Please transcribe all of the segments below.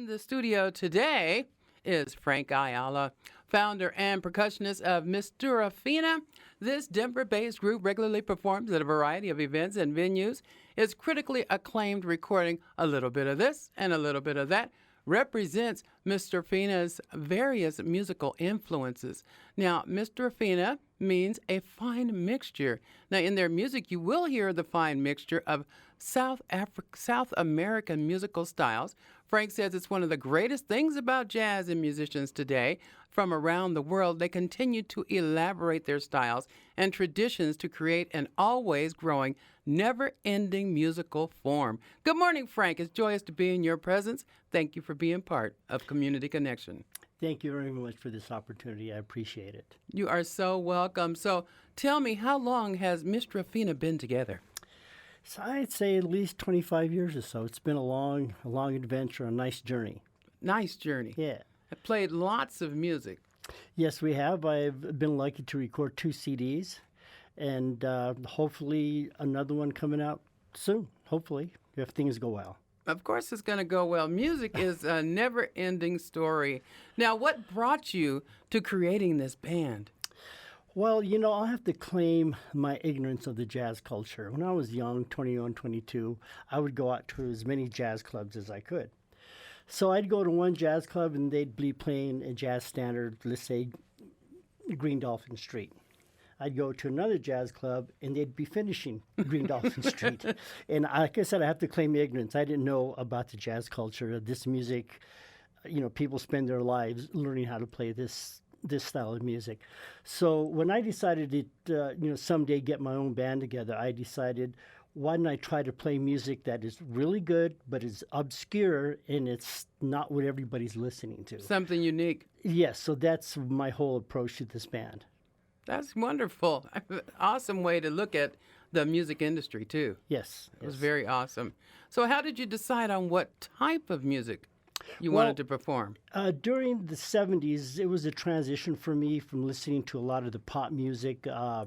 In the studio today is Frank Ayala, founder and percussionist of Mistura Fina. This Denver-based group regularly performs at a variety of events and venues. Its critically acclaimed recording, A Little Bit of This and a Little Bit of That, represents Mr. Fina's various musical influences. Now, Mr. Fina means a fine mixture. Now, in their music, you will hear the fine mixture of South American musical styles. Frank says it's one of the greatest things about jazz and musicians today. From around the world, they continue to elaborate their styles and traditions to create an always growing, never-ending musical form. Good morning, Frank. It's joyous to be in your presence. Thank you for being part of Community Connection. Thank you very much for this opportunity. I appreciate it. You are so welcome. So tell me, how long has Mistura Fina been together? So I'd say at least 25 years or so. It's been a long adventure, a nice journey. Nice journey. Yeah. I played lots of music. Yes, we have. I've been lucky to record 2 CDs, and hopefully another one coming out soon, hopefully, if things go well. Of course it's going to go well. Music is a never-ending story. Now, what brought you to creating this band? Well, I'll have to claim my ignorance of the jazz culture. When I was young, 21, 22, I would go out to as many jazz clubs as I could. So I'd go to one jazz club and they'd be playing a jazz standard, let's say Green Dolphin Street. I'd go to another jazz club and they'd be finishing Green Dolphin Street. And like I said, I have to claim ignorance. I didn't know about the jazz culture, this music. People spend their lives learning how to play this style of music. So when I decided to, someday get my own band together, I decided, why don't I try to play music that is really good, but is obscure and it's not what everybody's listening to. Something unique. Yes, so that's my whole approach to this band. That's wonderful. Awesome way to look at the music industry, too. Yes. It was very awesome. So how did you decide on what type of music you wanted to perform? During the 70s, it was a transition for me from listening to a lot of the pop music, the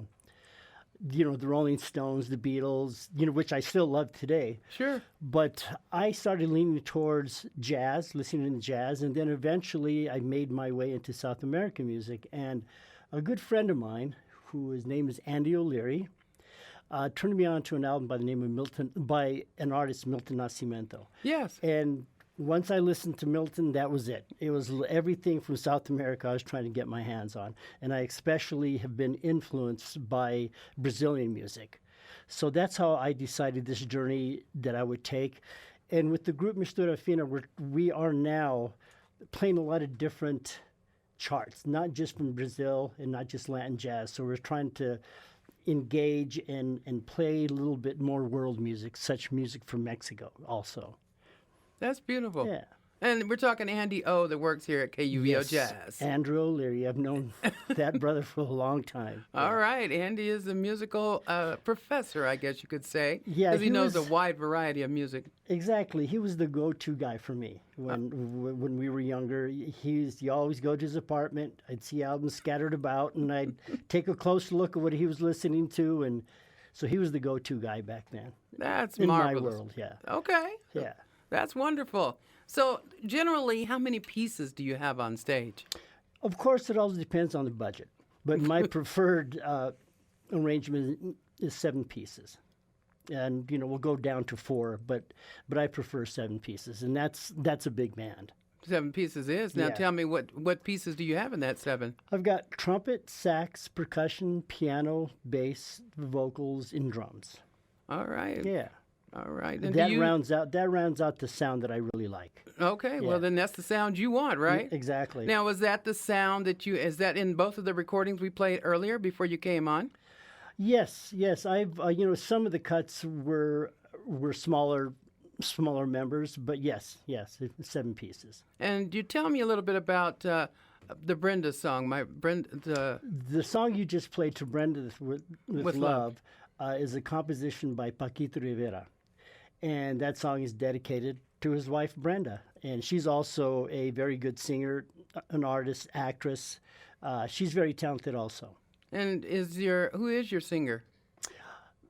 Rolling Stones, the Beatles, which I still love today. Sure. But I started leaning towards jazz, listening to jazz, and then eventually I made my way into South American music. And a good friend of mine, his name is Andy O'Leary, turned me on to an album by the name of by an artist, Milton Nascimento. Yes. And once I listened to Milton, that was it. It was everything from South America I was trying to get my hands on. And I especially have been influenced by Brazilian music. So that's how I decided this journey that I would take. And with the group Mistura Fina, we are now playing a lot of different charts, not just from Brazil and not just Latin jazz. So we're trying to engage and play a little bit more world music, such music from Mexico also. That's beautiful. Yeah. And we're talking Andy O that works here at KUVO Yes, Jazz. Andrew O'Leary. I've known that brother for a long time. All right. Andy is a musical professor, I guess you could say. Yeah, because he knows a wide variety of music. Exactly. He was the go-to guy for me when we were younger. He always go to his apartment. I'd see albums scattered about, and I'd take a close look at what he was listening to. And so he was the go-to guy back then. That's in marvelous. my world, yeah. Okay. Yeah. That's wonderful. So generally, how many pieces do you have on stage? Of course, it all depends on the budget. But my preferred arrangement is 7 pieces. And, we'll go down to 4, but I prefer 7 pieces. And that's a big band. 7 pieces is. Now Yeah. tell me, what pieces do you have in that 7? I've got trumpet, sax, percussion, piano, bass, vocals, and drums. All right. Yeah. All right. And That rounds out the sound that I really like. Okay. Yeah. Well, then that's the sound you want, right? Exactly. Now, is that the sound is that in both of the recordings we played earlier before you came on? Yes. I've some of the cuts were smaller members, but yes, 7 pieces. And you tell me a little bit about the Brenda song, The song you just played to Brenda with Love is a composition by Paquito Rivera. And that song is dedicated to his wife, Brenda. And she's also a very good singer, an artist, actress. She's very talented also. And who is your singer?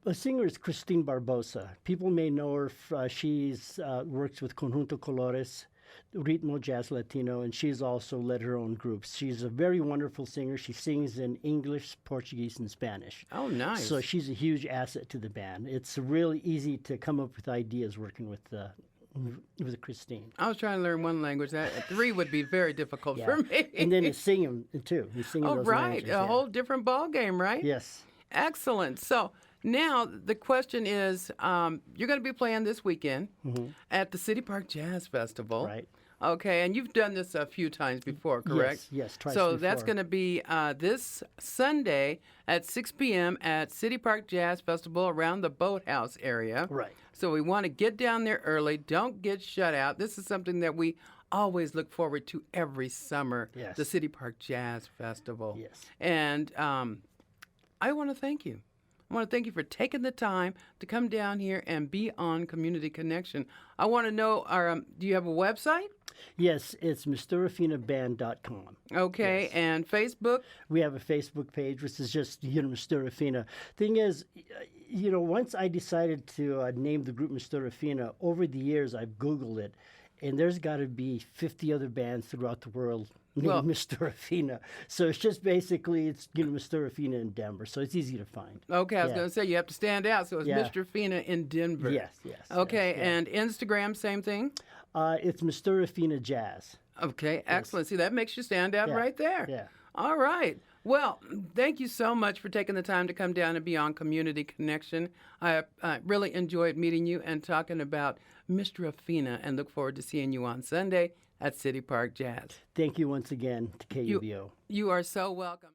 The singer is Christine Barbosa. People may know her. She's works with Conjunto Colores. Ritmo Jazz Latino, and she's also led her own groups. She's a very wonderful singer. She sings in English, Portuguese, and Spanish. Oh, nice. So she's a huge asset to the band. It's really easy to come up with ideas working with Christine. I was trying to learn one language. That 3 would be very difficult for me. And then it's singing too. He's singing Oh, those right. languages, A whole different ball game, right? Yes. Excellent. So now the question is, you're going to be playing this weekend at the City Park Jazz Festival. Right. Okay, and you've done this a few times before, correct? Yes, twice so before. that's going to be this Sunday at 6 p.m. at City Park Jazz Festival around the Boathouse area. Right. So we want to get down there early. Don't get shut out. This is something that we always look forward to every summer, Yes. the City Park Jazz Festival. Yes. And I want to thank you. I want to thank you for taking the time to come down here and be on Community Connection. I want to know, do you have a website? Yes, it's MisturaFinaBand.com. Okay, Yes. and Facebook? We have a Facebook page, which is just, Mistura Fina. Thing is, once I decided to name the group Mistura Fina, over the years I've Googled it, and there's got to be 50 other bands throughout the world named Well- Mistura Fina. So it's just basically, it's Mistura Fina in Denver, so it's easy to find. Okay, I was Yeah. going to say you have to stand out, so it's Yeah. Mr. Fina in Denver. Yes. Okay, yes, yeah. and Instagram, same thing? It's Mistura Fina Jazz. Okay, excellent. See, that makes you stand out Yeah, right there. yeah. All right. Well, thank you so much for taking the time to come down and be on Community Connection. I really enjoyed meeting you and talking about Mistura Fina, and look forward to seeing you on Sunday at City Park Jazz. Thank you once again to KUBO. You are so welcome.